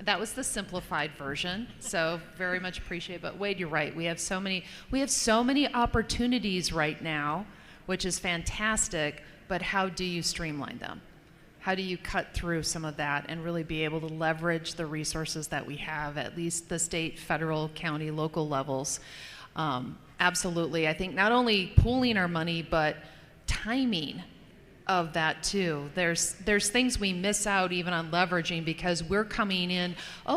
that was the simplified version, so very much appreciate it. But Wade, you're right. We have so many opportunities right now, which is fantastic, but how do you streamline them? How do you cut through some of that and really be able to leverage the resources that we have, at least the state, federal, county, local levels? Absolutely. I think not only pooling our money, but timing of that too. There's things we miss out even on leveraging because we're coming in,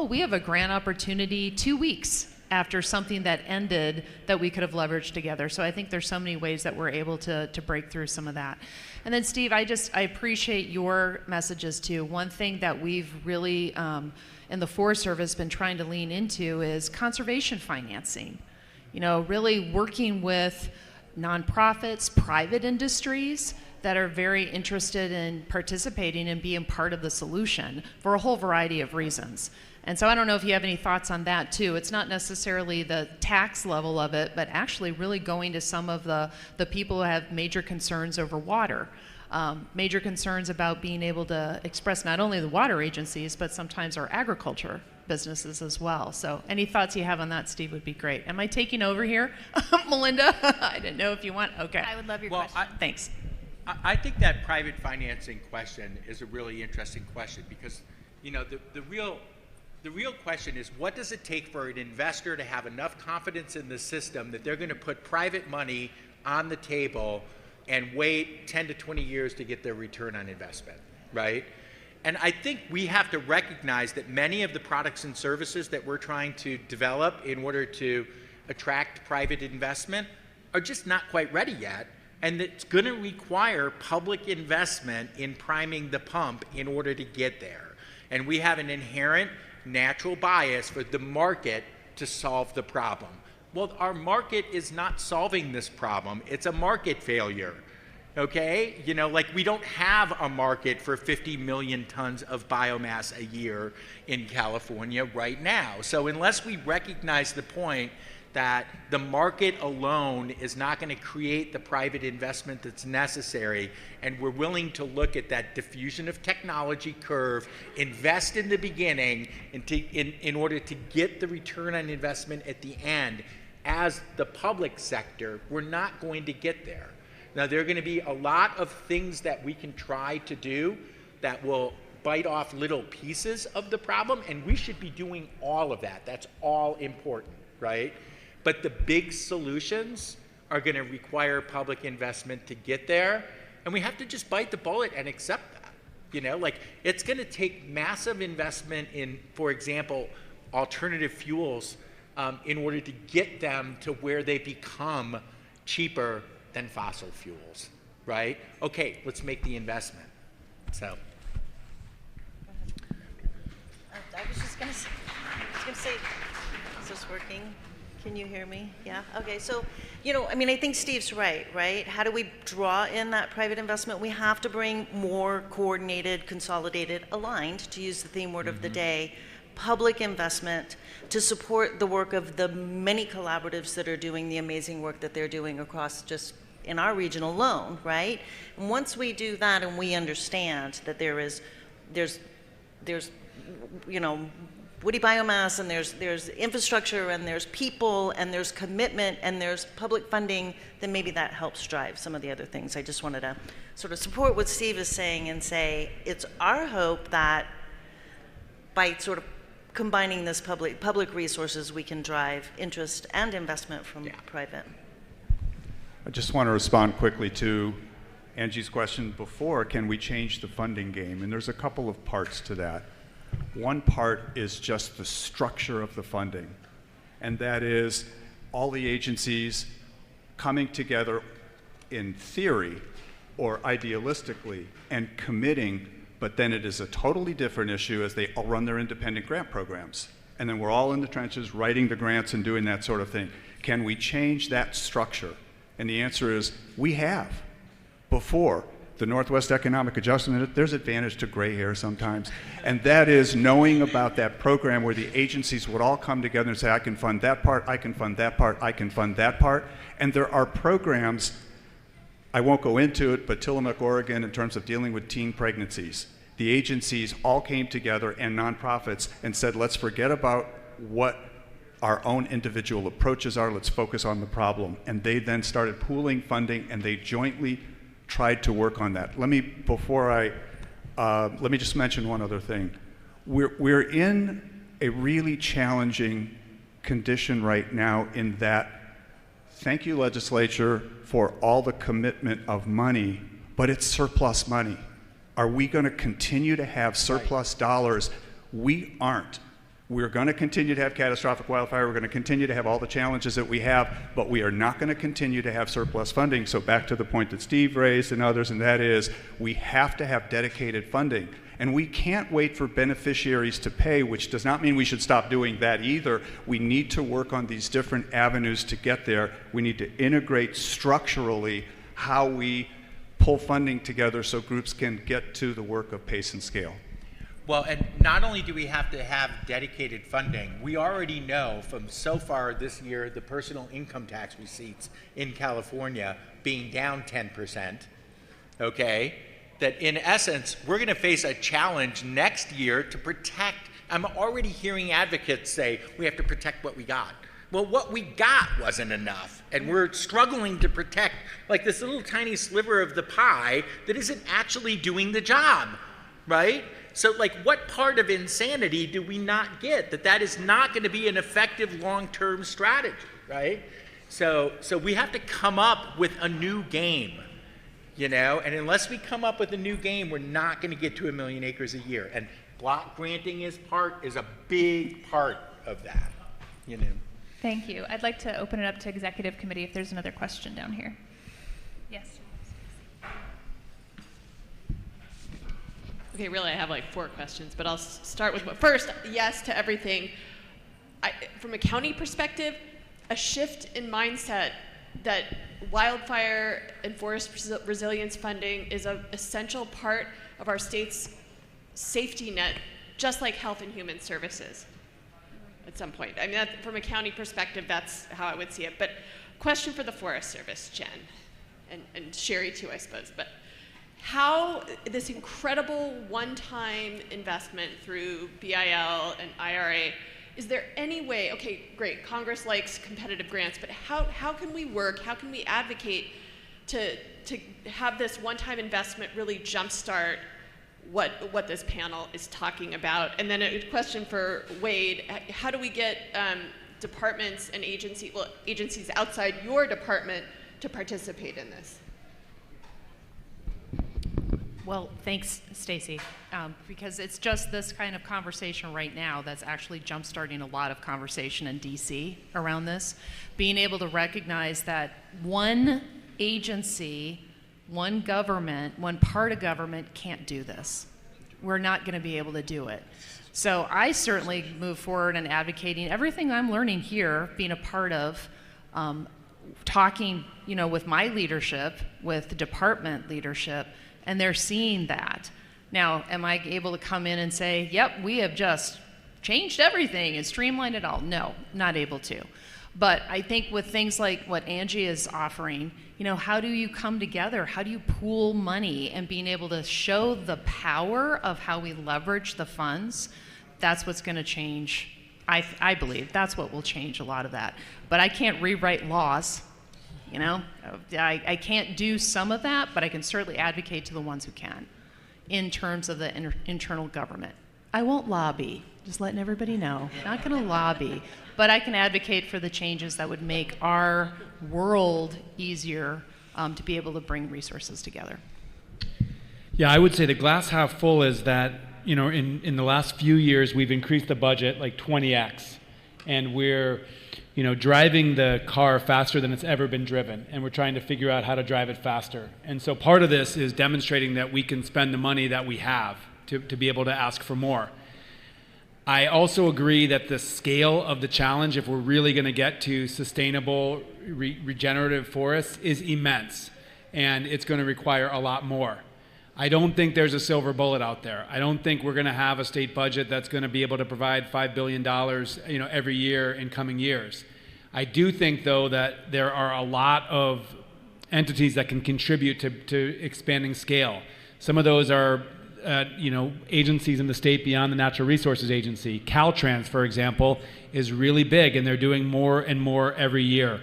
we have a grant opportunity 2 weeks after something that ended that we could have leveraged together. So I think there's so many ways that we're able to break through some of that. And then Steve, I appreciate your messages too. One thing that we've really, in the Forest Service, been trying to lean into is conservation financing. You know, really working with nonprofits, private industries that are very interested in participating and being part of the solution for a whole variety of reasons. And so I don't know if you have any thoughts on that too. It's not necessarily the tax level of it, but actually really going to some of the people who have major concerns over water, major concerns about being able to express not only the water agencies, but sometimes our agriculture businesses as well. So any thoughts you have on that, Steve, would be great. Am I taking over here? Melinda, I didn't know if you want, okay. I would love your question. Thanks. I think that private financing question is a really interesting question because, you know, the real question is, what does it take for an investor to have enough confidence in the system that they're going to put private money on the table and wait 10 to 20 years to get their return on investment, right? And I think we have to recognize that many of the products and services that we're trying to develop in order to attract private investment are just not quite ready yet. And it's going to require public investment in priming the pump in order to get there. And we have an inherent natural bias for the market to solve the problem. Well, our market is not solving this problem. It's a market failure, okay? You know, like we don't have a market for 50 million tons of biomass a year in California right now. So unless we recognize the point that the market alone is not going to create the private investment that's necessary, and we're willing to look at that diffusion of technology curve, invest in the beginning in order to get the return on investment at the end, as the public sector, we're not going to get there. Now, there are going to be a lot of things that we can try to do that will bite off little pieces of the problem, and we should be doing all of that. That's all important, right? But the big solutions are going to require public investment to get there. And we have to just bite the bullet and accept that. You know, like it's going to take massive investment in, for example, alternative fuels in order to get them to where they become cheaper than fossil fuels, right? Okay, let's make the investment. So. I was just gonna say, is this working? Can you hear me? Yeah, okay, so, you know, I mean, I think Steve's right? How do we draw in that private investment? We have to bring more coordinated, consolidated, aligned, to use the theme word of the day, public investment to support the work of the many collaboratives that are doing the amazing work that they're doing across just in our region alone, right? And once we do that and we understand that there's you know, woody biomass, and there's infrastructure, and there's people, and there's commitment, and there's public funding, then maybe that helps drive some of the other things. I just wanted to sort of support what Steve is saying and say it's our hope that by sort of combining this public resources, we can drive interest and investment from private. I just want to respond quickly to Angie's question before, can we change the funding game? And there's a couple of parts to that. One part is just the structure of the funding, and that is all the agencies coming together in theory or idealistically and committing, but then it is a totally different issue as they all run their independent grant programs. And then we're all in the trenches writing the grants and doing that sort of thing. Can we change that structure? And the answer is we have. Before, the Northwest Economic Adjustment, there's advantage to gray hair sometimes, and that is knowing about that program where the agencies would all come together and say, I can fund that part, I can fund that part, I can fund that part. And there are programs, I won't go into it, but Tillamook, Oregon, in terms of dealing with teen pregnancies, the agencies all came together and nonprofits and said, let's forget about what our own individual approaches are, let's focus on the problem. And they then started pooling funding, and they jointly tried to work on that. Let me just mention one other thing. We're in a really challenging condition right now in that, thank you legislature for all the commitment of money, but it's surplus money. Are we going to continue to have surplus dollars? We aren't. We're going to continue to have catastrophic wildfire. We're going to continue to have all the challenges that we have, but we are not going to continue to have surplus funding. So back to the point that Steve raised and others, and that is we have to have dedicated funding. And we can't wait for beneficiaries to pay, which does not mean we should stop doing that either. We need to work on these different avenues to get there. We need to integrate structurally how we pull funding together so groups can get to the work of pace and scale. Well, and not only do we have to have dedicated funding, we already know from so far this year the personal income tax receipts in California being down 10%, okay, that in essence, we're going to face a challenge next year to protect. I'm already hearing advocates say we have to protect what we got. Well, what we got wasn't enough, and we're struggling to protect like this little tiny sliver of the pie that isn't actually doing the job, right? So like what part of insanity do we not get? That is not going to be an effective long-term strategy, right? So we have to come up with a new game, you know? And unless we come up with a new game, we're not going to get to 1 million acres a year. And block granting is a big part of that, you know? Thank you. I'd like to open it up to executive committee if there's another question down here. Yes. Okay, really, I have like 4 questions, but I'll start with first, yes to everything. From a county perspective, a shift in mindset that wildfire and forest resilience funding is an essential part of our state's safety net, just like health and human services at some point. I mean, from a county perspective, that's how I would see it. But question for the Forest Service, Jen, and Sherry too, I suppose. But how this incredible one-time investment through BIL and IRA, is there any way, okay, great, Congress likes competitive grants, but how can we work, how can we advocate to have this one-time investment really jumpstart what this panel is talking about? And then a question for Wade, how do we get departments and agencies outside your department to participate in this? Well, thanks, Stacy, because it's just this kind of conversation right now that's actually jump-starting a lot of conversation in DC around this. Being able to recognize that one agency, one government, one part of government can't do this. We're not going to be able to do it. So I certainly move forward in advocating everything I'm learning here, being a part of, talking, with my leadership, with the department leadership, and they're seeing that. Now, am I able to come in and say, yep, we have just changed everything and streamlined it all? No, not able to. But I think with things like what Angie is offering, how do you come together? How do you pool money and being able to show the power of how we leverage the funds? That's what's going to change. I believe that's what will change a lot of that. But I can't rewrite laws. I can't do some of that, but I can certainly advocate to the ones who can in terms of the internal government. I won't lobby, just letting everybody know. Not going to lobby, but I can advocate for the changes that would make our world easier to be able to bring resources together. Yeah, I would say the glass half full is that, in the last few years, we've increased the budget like 20x, and we're driving the car faster than it's ever been driven, and we're trying to figure out how to drive it faster. And so part of this is demonstrating that we can spend the money that we have to be able to ask for more. I also agree that the scale of the challenge, if we're really going to get to sustainable regenerative forests, is immense, and it's going to require a lot more. I don't think there's a silver bullet out there. I don't think we're going to have a state budget that's going to be able to provide $5 billion, every year in coming years. I do think, though, that there are a lot of entities that can contribute to expanding scale. Some of those are, agencies in the state beyond the Natural Resources Agency. Caltrans, for example, is really big, and they're doing more and more every year.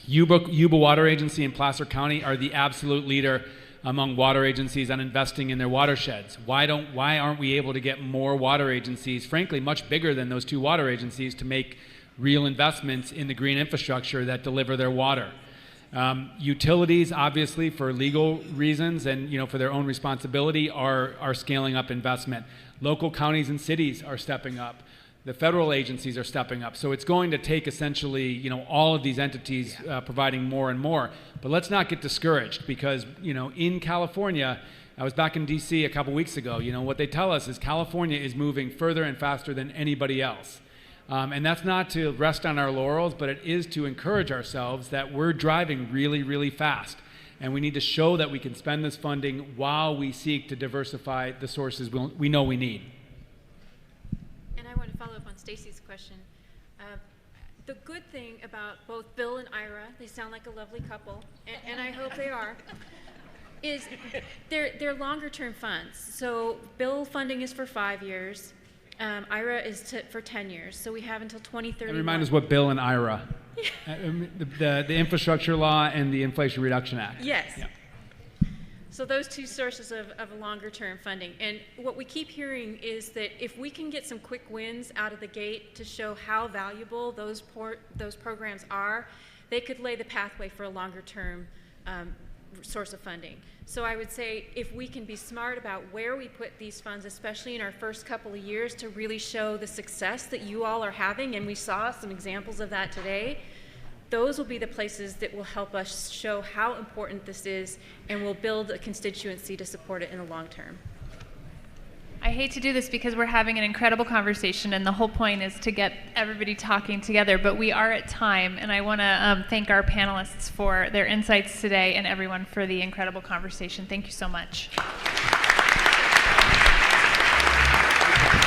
Yuba Water Agency in Placer County are the absolute leader among water agencies on investing in their watersheds. Why aren't we able to get more water agencies, frankly, much bigger than those two water agencies, to make real investments in the green infrastructure that deliver their water? Utilities, obviously, for legal reasons and for their own responsibility, are scaling up investment. Local counties and cities are stepping up. The federal agencies are stepping up. So it's going to take essentially, all of these entities providing more and more. But let's not get discouraged, because, in California, I was back in DC a couple weeks ago. What they tell us is California is moving further and faster than anybody else. And that's not to rest on our laurels, but it is to encourage ourselves that we're driving really, really fast. And we need to show that we can spend this funding while we seek to diversify the sources we know we need. And I want to follow up on Stacy's question. The good thing about both Bill and Ira, they sound like a lovely couple, and I hope they are, is they're longer term funds. So Bill funding is for 5 years. IRA is for 10 years, so we have until 2031. And remind us what Bill and IRA, the infrastructure law and the Inflation Reduction Act. Yes. Yeah. So those two sources of longer term funding. And what we keep hearing is that if we can get some quick wins out of the gate to show how valuable those programs are, they could lay the pathway for a longer term source of funding. So I would say if we can be smart about where we put these funds, especially in our first couple of years, to really show the success that you all are having, and we saw some examples of that today, those will be the places that will help us show how important this is, and will build a constituency to support it in the long term. I hate to do this because we're having an incredible conversation, and the whole point is to get everybody talking together, but we are at time, and I want to thank our panelists for their insights today and everyone for the incredible conversation. Thank you so much.